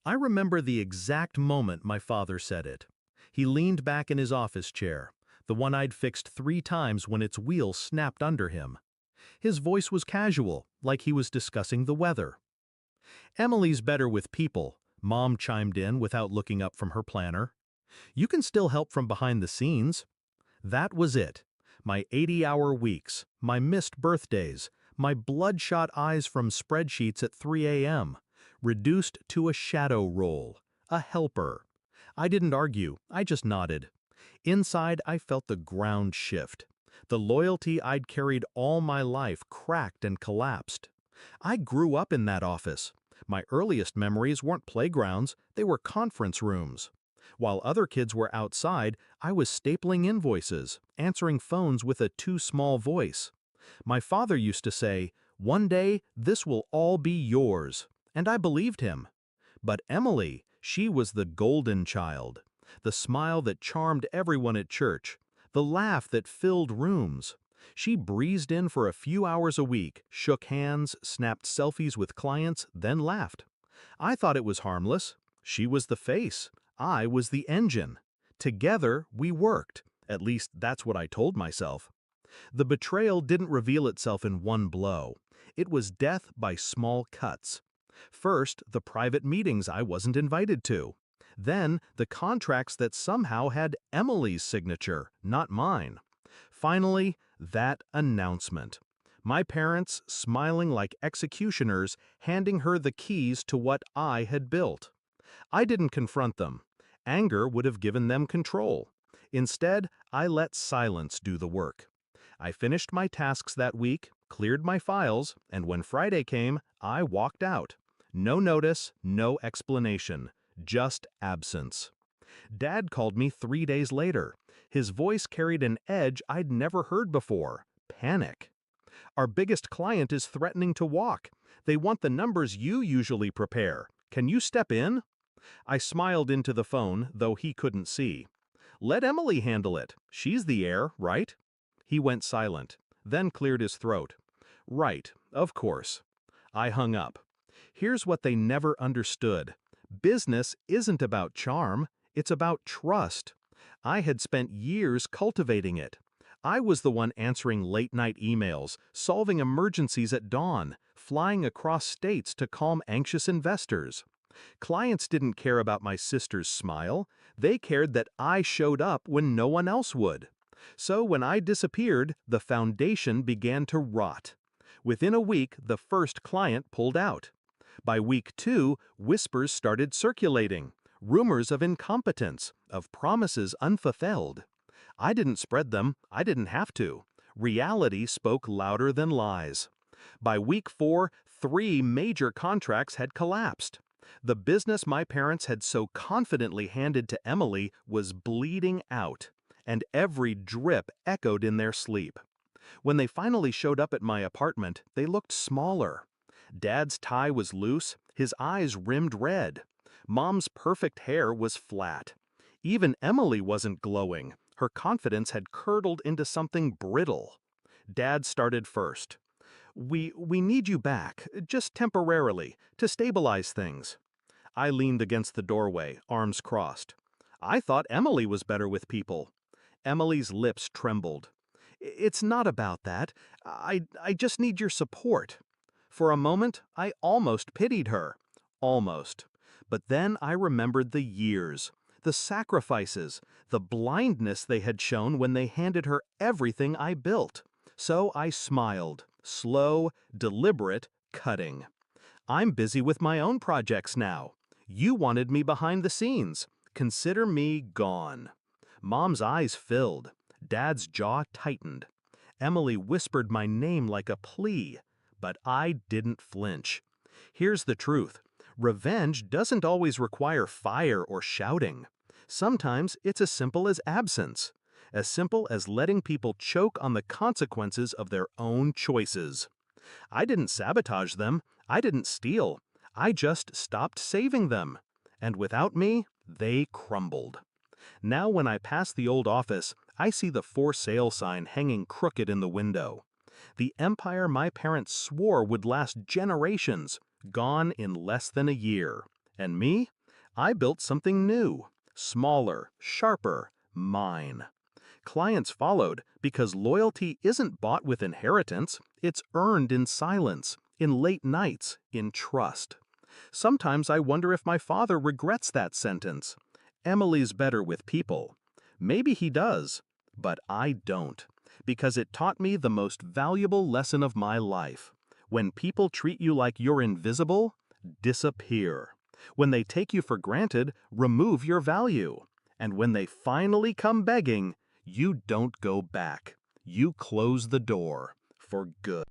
I remember the exact moment my father said it. He leaned back in his office chair, the one I'd fixed 3 times when its wheels snapped under him. His voice was casual, like he was discussing the weather. "Emily's better with people," Mom chimed in without looking up from her planner. "You can still help from behind the scenes." That was it. My 80-hour weeks, my missed birthdays, my bloodshot eyes from spreadsheets at 3 a.m., reduced to a shadow role, a helper. I didn't argue, I just nodded. Inside, I felt the ground shift. The loyalty I'd carried all my life cracked and collapsed. I grew up in that office. My earliest memories weren't playgrounds, they were conference rooms. While other kids were outside, I was stapling invoices, answering phones with a too small voice. My father used to say, "One day, this will all be yours," and I believed him. But Emily, she was the golden child. The smile that charmed everyone at church, the laugh that filled rooms. She breezed in for a few hours a week, shook hands, snapped selfies with clients, then laughed. I thought it was harmless. She was the face. I was the engine. Together, we worked. At least that's what I told myself. The betrayal didn't reveal itself in one blow. It was death by small cuts. First, the private meetings I wasn't invited to. Then, the contracts that somehow had Emily's signature, not mine. Finally, that announcement. My parents, smiling like executioners, handing her the keys to what I had built. I didn't confront them. Anger would have given them control. Instead, I let silence do the work. I finished my tasks that week, cleared my files, and when Friday came, I walked out. No notice, no explanation, just absence. Dad called me 3 days later. His voice carried an edge I'd never heard before, panic. "Our biggest client is threatening to walk. They want the numbers you usually prepare. Can you step in?" I smiled into the phone, though he couldn't see. "Let Emily handle it. She's the heir, right?" He went silent, then cleared his throat. "Right, of course." I hung up. Here's what they never understood. Business isn't about charm, it's about trust. I had spent years cultivating it. I was the one answering late-night emails, solving emergencies at dawn, flying across states to calm anxious investors. Clients didn't care about my sister's smile. They cared that I showed up when no one else would. So when I disappeared, the foundation began to rot. Within a week, the first client pulled out. By week 2, whispers started circulating. Rumors of incompetence, of promises unfulfilled. I didn't spread them, I didn't have to. Reality spoke louder than lies. By week 4, 3 major contracts had collapsed. The business my parents had so confidently handed to Emily was bleeding out, and every drip echoed in their sleep. When they finally showed up at my apartment, they looked smaller. Dad's tie was loose, his eyes rimmed red. Mom's perfect hair was flat. Even Emily wasn't glowing. Her confidence had curdled into something brittle. Dad started first. We need you back, just temporarily, to stabilize things." I leaned against the doorway, arms crossed. "I thought Emily was better with people." Emily's lips trembled. "It's not about that. I just need your support." For a moment, I almost pitied her. Almost. But then I remembered the years, the sacrifices, the blindness they had shown when they handed her everything I built. So I smiled, slow, deliberate, cutting. "I'm busy with my own projects now. You wanted me behind the scenes. Consider me gone." Mom's eyes filled. Dad's jaw tightened. Emily whispered my name like a plea, but I didn't flinch. Here's the truth. Revenge doesn't always require fire or shouting. Sometimes it's as simple as absence, as simple as letting people choke on the consequences of their own choices. I didn't sabotage them, I didn't steal, I just stopped saving them. And without me, they crumbled. Now when I pass the old office, I see the for sale sign hanging crooked in the window. The empire my parents swore would last generations, gone in less than a year. And me? I built something new, smaller, sharper, mine. Clients followed because loyalty isn't bought with inheritance, it's earned in silence, in late nights, in trust. Sometimes I wonder if my father regrets that sentence. Emily's better with people. Maybe he does, but I don't, because it taught me the most valuable lesson of my life. When people treat you like you're invisible, disappear. When they take you for granted, remove your value. And when they finally come begging, you don't go back. You close the door for good.